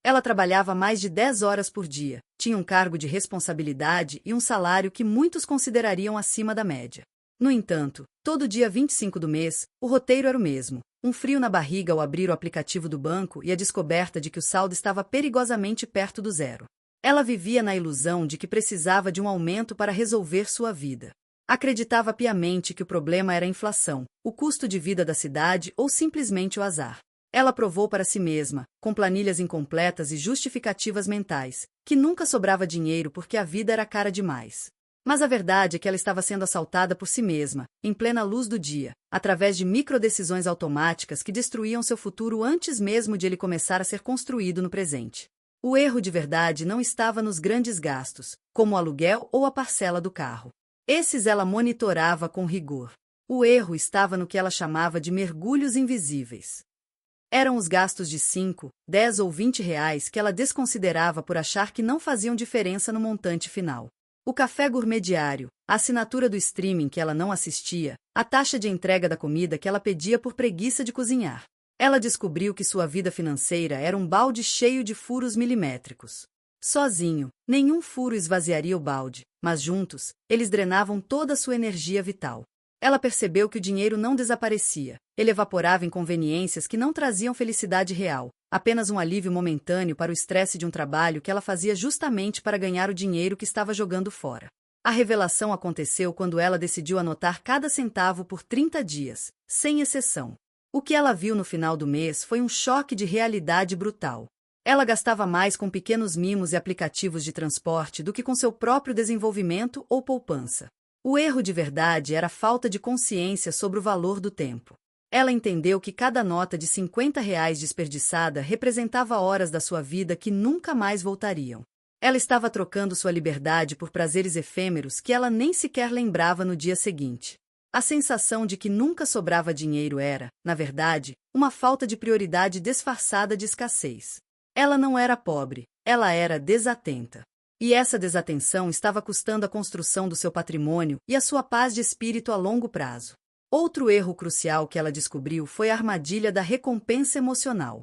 Ela trabalhava mais de 10 horas por dia, tinha um cargo de responsabilidade e um salário que muitos considerariam acima da média. No entanto, todo dia 25 do mês, o roteiro era o mesmo: um frio na barriga ao abrir o aplicativo do banco e a descoberta de que o saldo estava perigosamente perto do zero. Ela vivia na ilusão de que precisava de um aumento para resolver sua vida. Acreditava piamente que o problema era a inflação, o custo de vida da cidade ou simplesmente o azar. Ela provou para si mesma, com planilhas incompletas e justificativas mentais, que nunca sobrava dinheiro porque a vida era cara demais. Mas a verdade é que ela estava sendo assaltada por si mesma, em plena luz do dia, através de microdecisões automáticas que destruíam seu futuro antes mesmo de ele começar a ser construído no presente. O erro de verdade não estava nos grandes gastos, como o aluguel ou a parcela do carro. Esses ela monitorava com rigor. O erro estava no que ela chamava de mergulhos invisíveis. Eram os gastos de 5, 10 ou 20 reais que ela desconsiderava por achar que não faziam diferença no montante final. O café gourmet diário, a assinatura do streaming que ela não assistia, a taxa de entrega da comida que ela pedia por preguiça de cozinhar. Ela descobriu que sua vida financeira era um balde cheio de furos milimétricos. Sozinho, nenhum furo esvaziaria o balde, mas juntos, eles drenavam toda a sua energia vital. Ela percebeu que o dinheiro não desaparecia, ele evaporava em conveniências que não traziam felicidade real, apenas um alívio momentâneo para o estresse de um trabalho que ela fazia justamente para ganhar o dinheiro que estava jogando fora. A revelação aconteceu quando ela decidiu anotar cada centavo por 30 dias, sem exceção. O que ela viu no final do mês foi um choque de realidade brutal. Ela gastava mais com pequenos mimos e aplicativos de transporte do que com seu próprio desenvolvimento ou poupança. O erro de verdade era a falta de consciência sobre o valor do tempo. Ela entendeu que cada nota de 50 reais desperdiçada representava horas da sua vida que nunca mais voltariam. Ela estava trocando sua liberdade por prazeres efêmeros que ela nem sequer lembrava no dia seguinte. A sensação de que nunca sobrava dinheiro era, na verdade, uma falta de prioridade disfarçada de escassez. Ela não era pobre, ela era desatenta. E essa desatenção estava custando a construção do seu patrimônio e a sua paz de espírito a longo prazo. Outro erro crucial que ela descobriu foi a armadilha da recompensa emocional.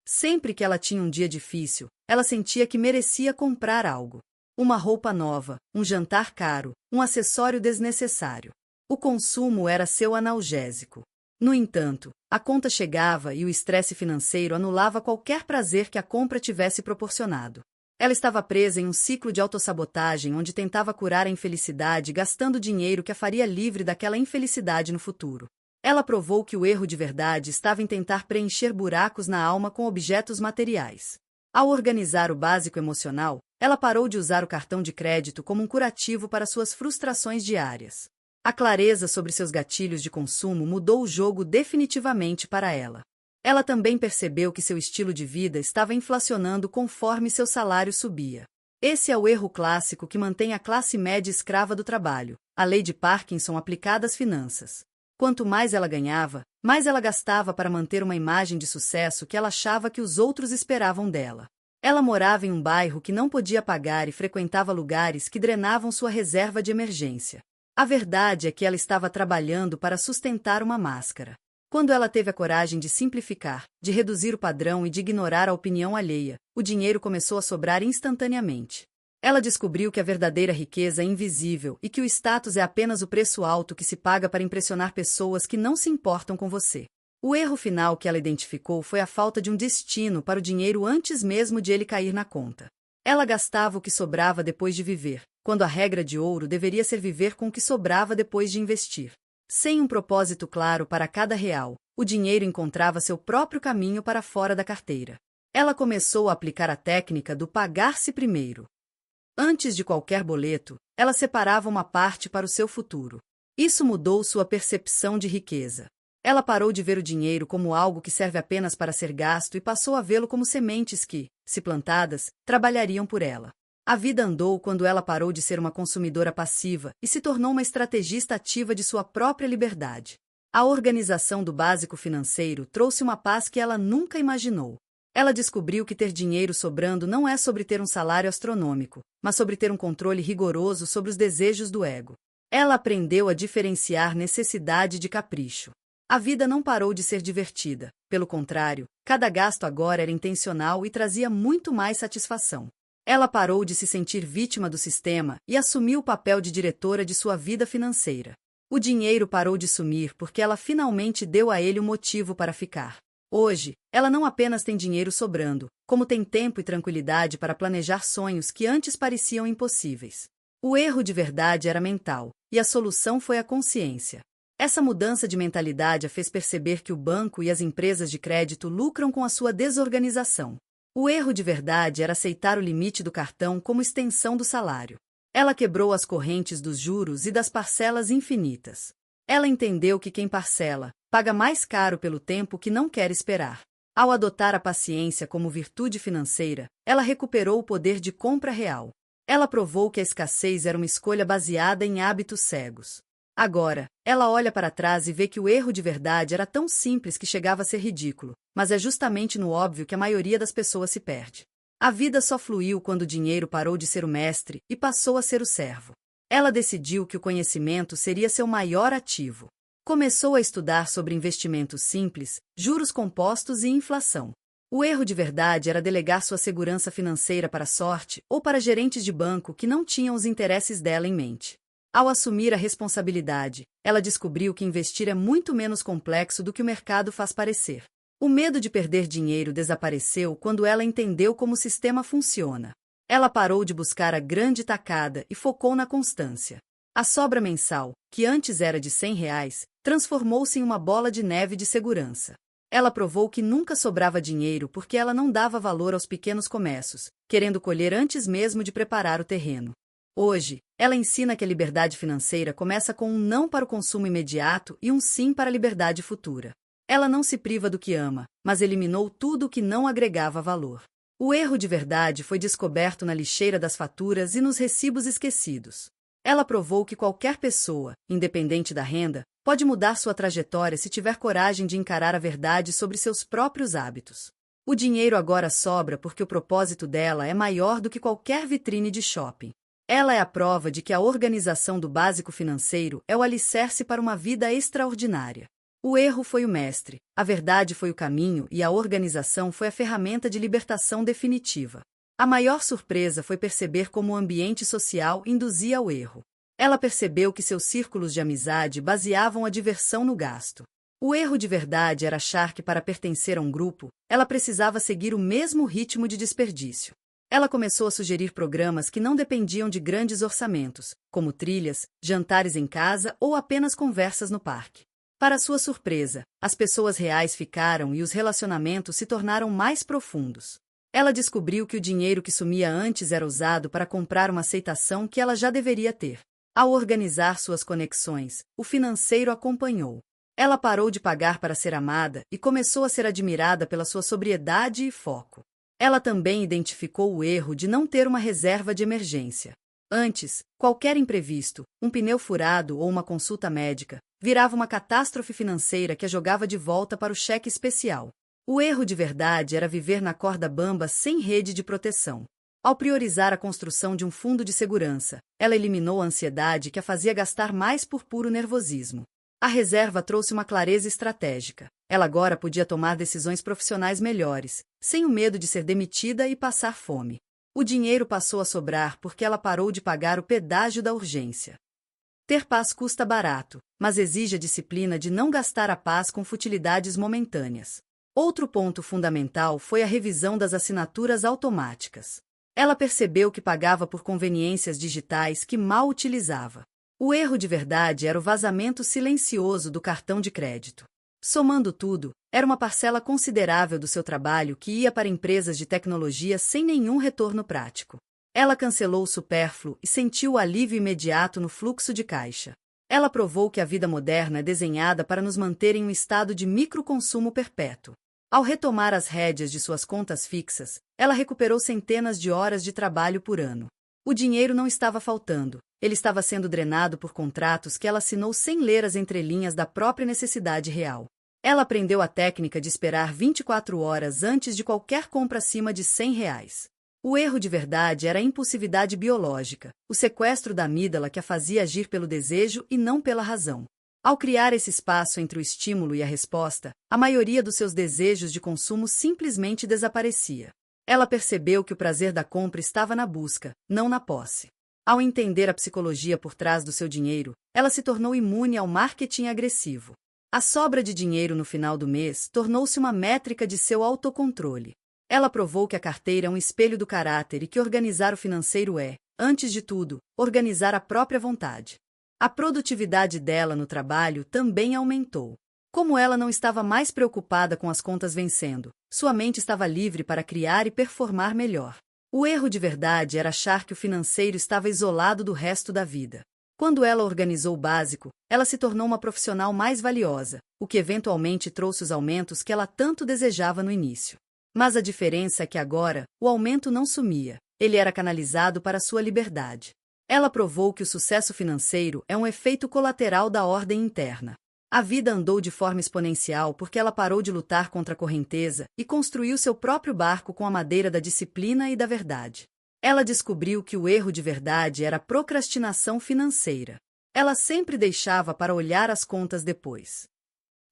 Sempre que ela tinha um dia difícil, ela sentia que merecia comprar algo. Uma roupa nova, um jantar caro, um acessório desnecessário. O consumo era seu analgésico. No entanto, a conta chegava e o estresse financeiro anulava qualquer prazer que a compra tivesse proporcionado. Ela estava presa em um ciclo de autossabotagem onde tentava curar a infelicidade gastando dinheiro que a faria livre daquela infelicidade no futuro. Ela provou que o erro de verdade estava em tentar preencher buracos na alma com objetos materiais. Ao organizar o básico emocional, ela parou de usar o cartão de crédito como um curativo para suas frustrações diárias. A clareza sobre seus gatilhos de consumo mudou o jogo definitivamente para ela. Ela também percebeu que seu estilo de vida estava inflacionando conforme seu salário subia. Esse é o erro clássico que mantém a classe média escrava do trabalho, a lei de Parkinson aplicada às finanças. Quanto mais ela ganhava, mais ela gastava para manter uma imagem de sucesso que ela achava que os outros esperavam dela. Ela morava em um bairro que não podia pagar e frequentava lugares que drenavam sua reserva de emergência. A verdade é que ela estava trabalhando para sustentar uma máscara. Quando ela teve a coragem de simplificar, de reduzir o padrão e de ignorar a opinião alheia, o dinheiro começou a sobrar instantaneamente. Ela descobriu que a verdadeira riqueza é invisível e que o status é apenas o preço alto que se paga para impressionar pessoas que não se importam com você. O erro final que ela identificou foi a falta de um destino para o dinheiro antes mesmo de ele cair na conta. Ela gastava o que sobrava depois de viver, quando a regra de ouro deveria ser viver com o que sobrava depois de investir. Sem um propósito claro para cada real, o dinheiro encontrava seu próprio caminho para fora da carteira. Ela começou a aplicar a técnica do pagar-se primeiro. Antes de qualquer boleto, ela separava uma parte para o seu futuro. Isso mudou sua percepção de riqueza. Ela parou de ver o dinheiro como algo que serve apenas para ser gasto e passou a vê-lo como sementes que, se plantadas, trabalhariam por ela. A vida andou quando ela parou de ser uma consumidora passiva e se tornou uma estrategista ativa de sua própria liberdade. A organização do básico financeiro trouxe uma paz que ela nunca imaginou. Ela descobriu que ter dinheiro sobrando não é sobre ter um salário astronômico, mas sobre ter um controle rigoroso sobre os desejos do ego. Ela aprendeu a diferenciar necessidade de capricho. A vida não parou de ser divertida. Pelo contrário, cada gasto agora era intencional e trazia muito mais satisfação. Ela parou de se sentir vítima do sistema e assumiu o papel de diretora de sua vida financeira. O dinheiro parou de sumir porque ela finalmente deu a ele um motivo para ficar. Hoje, ela não apenas tem dinheiro sobrando, como tem tempo e tranquilidade para planejar sonhos que antes pareciam impossíveis. O erro de verdade era mental, e a solução foi a consciência. Essa mudança de mentalidade a fez perceber que o banco e as empresas de crédito lucram com a sua desorganização. O erro de verdade era aceitar o limite do cartão como extensão do salário. Ela quebrou as correntes dos juros e das parcelas infinitas. Ela entendeu que quem parcela, paga mais caro pelo tempo que não quer esperar. Ao adotar a paciência como virtude financeira, ela recuperou o poder de compra real. Ela provou que a escassez era uma escolha baseada em hábitos cegos. Agora, ela olha para trás e vê que o erro de verdade era tão simples que chegava a ser ridículo, mas é justamente no óbvio que a maioria das pessoas se perde. A vida só fluiu quando o dinheiro parou de ser o mestre e passou a ser o servo. Ela decidiu que o conhecimento seria seu maior ativo. Começou a estudar sobre investimentos simples, juros compostos e inflação. O erro de verdade era delegar sua segurança financeira para a sorte ou para gerentes de banco que não tinham os interesses dela em mente. Ao assumir a responsabilidade, ela descobriu que investir é muito menos complexo do que o mercado faz parecer. O medo de perder dinheiro desapareceu quando ela entendeu como o sistema funciona. Ela parou de buscar a grande tacada e focou na constância. A sobra mensal, que antes era de R$ 100, transformou-se em uma bola de neve de segurança. Ela provou que nunca sobrava dinheiro porque ela não dava valor aos pequenos comércios, querendo colher antes mesmo de preparar o terreno. Hoje, ela ensina que a liberdade financeira começa com um não para o consumo imediato e um sim para a liberdade futura. Ela não se priva do que ama, mas eliminou tudo o que não agregava valor. O erro de verdade foi descoberto na lixeira das faturas e nos recibos esquecidos. Ela provou que qualquer pessoa, independente da renda, pode mudar sua trajetória se tiver coragem de encarar a verdade sobre seus próprios hábitos. O dinheiro agora sobra porque o propósito dela é maior do que qualquer vitrine de shopping. Ela é a prova de que a organização do básico financeiro é o alicerce para uma vida extraordinária. O erro foi o mestre, a verdade foi o caminho e a organização foi a ferramenta de libertação definitiva. A maior surpresa foi perceber como o ambiente social induzia ao erro. Ela percebeu que seus círculos de amizade baseavam a diversão no gasto. O erro de verdade era achar que para pertencer a um grupo, ela precisava seguir o mesmo ritmo de desperdício. Ela começou a sugerir programas que não dependiam de grandes orçamentos, como trilhas, jantares em casa ou apenas conversas no parque. Para sua surpresa, as pessoas reais ficaram e os relacionamentos se tornaram mais profundos. Ela descobriu que o dinheiro que sumia antes era usado para comprar uma aceitação que ela já deveria ter. Ao organizar suas conexões, o financeiro acompanhou. Ela parou de pagar para ser amada e começou a ser admirada pela sua sobriedade e foco. Ela também identificou o erro de não ter uma reserva de emergência. Antes, qualquer imprevisto, um pneu furado ou uma consulta médica, virava uma catástrofe financeira que a jogava de volta para o cheque especial. O erro de verdade era viver na corda bamba sem rede de proteção. Ao priorizar a construção de um fundo de segurança, ela eliminou a ansiedade que a fazia gastar mais por puro nervosismo. A reserva trouxe uma clareza estratégica. Ela agora podia tomar decisões profissionais melhores, sem o medo de ser demitida e passar fome. O dinheiro passou a sobrar porque ela parou de pagar o pedágio da urgência. Ter paz custa barato, mas exige a disciplina de não gastar a paz com futilidades momentâneas. Outro ponto fundamental foi a revisão das assinaturas automáticas. Ela percebeu que pagava por conveniências digitais que mal utilizava. O erro de verdade era o vazamento silencioso do cartão de crédito. Somando tudo, era uma parcela considerável do seu trabalho que ia para empresas de tecnologia sem nenhum retorno prático. Ela cancelou o supérfluo e sentiu o alívio imediato no fluxo de caixa. Ela provou que a vida moderna é desenhada para nos manter em um estado de microconsumo perpétuo. Ao retomar as rédeas de suas contas fixas, ela recuperou centenas de horas de trabalho por ano. O dinheiro não estava faltando, ele estava sendo drenado por contratos que ela assinou sem ler as entrelinhas da própria necessidade real. Ela aprendeu a técnica de esperar 24 horas antes de qualquer compra acima de R$ 100. O erro de verdade era a impulsividade biológica, o sequestro da amígdala que a fazia agir pelo desejo e não pela razão. Ao criar esse espaço entre o estímulo e a resposta, a maioria dos seus desejos de consumo simplesmente desaparecia. Ela percebeu que o prazer da compra estava na busca, não na posse. Ao entender a psicologia por trás do seu dinheiro, ela se tornou imune ao marketing agressivo. A sobra de dinheiro no final do mês tornou-se uma métrica de seu autocontrole. Ela provou que a carteira é um espelho do caráter e que organizar o financeiro é, antes de tudo, organizar a própria vontade. A produtividade dela no trabalho também aumentou. Como ela não estava mais preocupada com as contas vencendo, sua mente estava livre para criar e performar melhor. O erro de verdade era achar que o financeiro estava isolado do resto da vida. Quando ela organizou o básico, ela se tornou uma profissional mais valiosa, o que eventualmente trouxe os aumentos que ela tanto desejava no início. Mas a diferença é que agora, o aumento não sumia, ele era canalizado para sua liberdade. Ela provou que o sucesso financeiro é um efeito colateral da ordem interna. A vida andou de forma exponencial porque ela parou de lutar contra a correnteza e construiu seu próprio barco com a madeira da disciplina e da verdade. Ela descobriu que o erro de verdade era a procrastinação financeira. Ela sempre deixava para olhar as contas depois.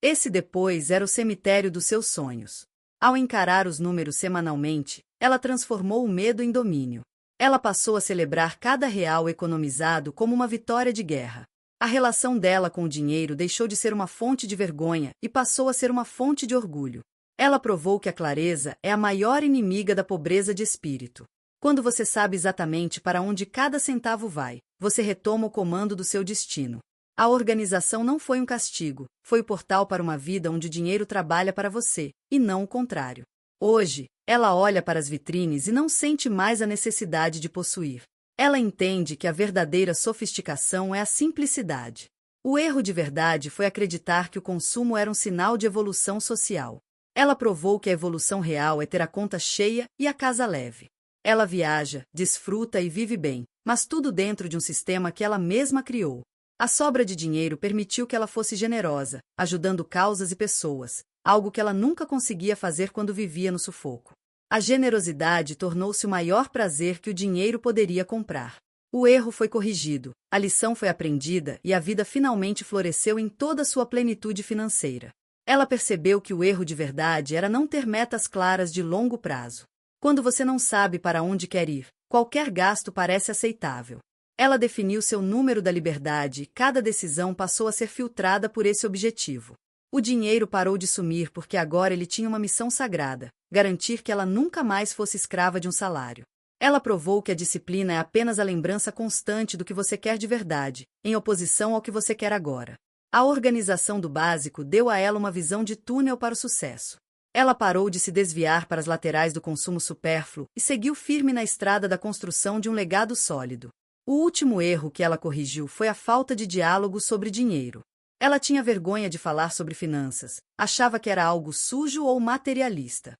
Esse depois era o cemitério dos seus sonhos. Ao encarar os números semanalmente, ela transformou o medo em domínio. Ela passou a celebrar cada real economizado como uma vitória de guerra. A relação dela com o dinheiro deixou de ser uma fonte de vergonha e passou a ser uma fonte de orgulho. Ela provou que a clareza é a maior inimiga da pobreza de espírito. Quando você sabe exatamente para onde cada centavo vai, você retoma o comando do seu destino. A organização não foi um castigo, foi o portal para uma vida onde o dinheiro trabalha para você, e não o contrário. Hoje, ela olha para as vitrines e não sente mais a necessidade de possuir. Ela entende que a verdadeira sofisticação é a simplicidade. O erro de verdade foi acreditar que o consumo era um sinal de evolução social. Ela provou que a evolução real é ter a conta cheia e a casa leve. Ela viaja, desfruta e vive bem, mas tudo dentro de um sistema que ela mesma criou. A sobra de dinheiro permitiu que ela fosse generosa, ajudando causas e pessoas, algo que ela nunca conseguia fazer quando vivia no sufoco. A generosidade tornou-se o maior prazer que o dinheiro poderia comprar. O erro foi corrigido, a lição foi aprendida e a vida finalmente floresceu em toda sua plenitude financeira. Ela percebeu que o erro de verdade era não ter metas claras de longo prazo. Quando você não sabe para onde quer ir, qualquer gasto parece aceitável. Ela definiu seu número da liberdade e cada decisão passou a ser filtrada por esse objetivo. O dinheiro parou de sumir porque agora ele tinha uma missão sagrada: garantir que ela nunca mais fosse escrava de um salário. Ela provou que a disciplina é apenas a lembrança constante do que você quer de verdade, em oposição ao que você quer agora. A organização do básico deu a ela uma visão de túnel para o sucesso. Ela parou de se desviar para as laterais do consumo supérfluo e seguiu firme na estrada da construção de um legado sólido. O último erro que ela corrigiu foi a falta de diálogo sobre dinheiro. Ela tinha vergonha de falar sobre finanças, achava que era algo sujo ou materialista.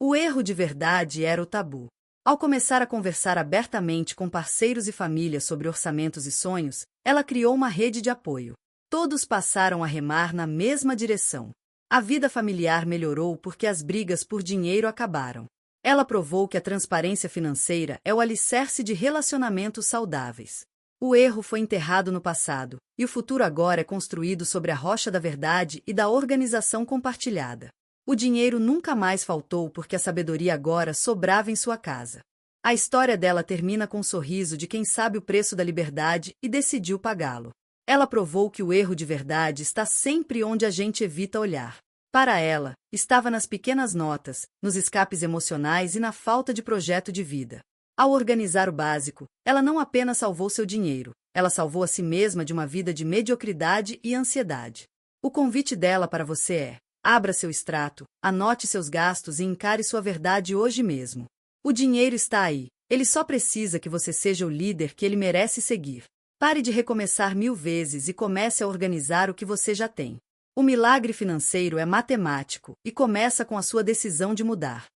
O erro de verdade era o tabu. Ao começar a conversar abertamente com parceiros e família sobre orçamentos e sonhos, ela criou uma rede de apoio. Todos passaram a remar na mesma direção. A vida familiar melhorou porque as brigas por dinheiro acabaram. Ela provou que a transparência financeira é o alicerce de relacionamentos saudáveis. O erro foi enterrado no passado, e o futuro agora é construído sobre a rocha da verdade e da organização compartilhada. O dinheiro nunca mais faltou porque a sabedoria agora sobrava em sua casa. A história dela termina com um sorriso de quem sabe o preço da liberdade e decidiu pagá-lo. Ela provou que o erro de verdade está sempre onde a gente evita olhar. Para ela, estava nas pequenas notas, nos escapes emocionais e na falta de projeto de vida. Ao organizar o básico, ela não apenas salvou seu dinheiro, ela salvou a si mesma de uma vida de mediocridade e ansiedade. O convite dela para você é: abra seu extrato, anote seus gastos e encare sua verdade hoje mesmo. O dinheiro está aí, ele só precisa que você seja o líder que ele merece seguir. Pare de recomeçar 1000 vezes e comece a organizar o que você já tem. O milagre financeiro é matemático e começa com a sua decisão de mudar.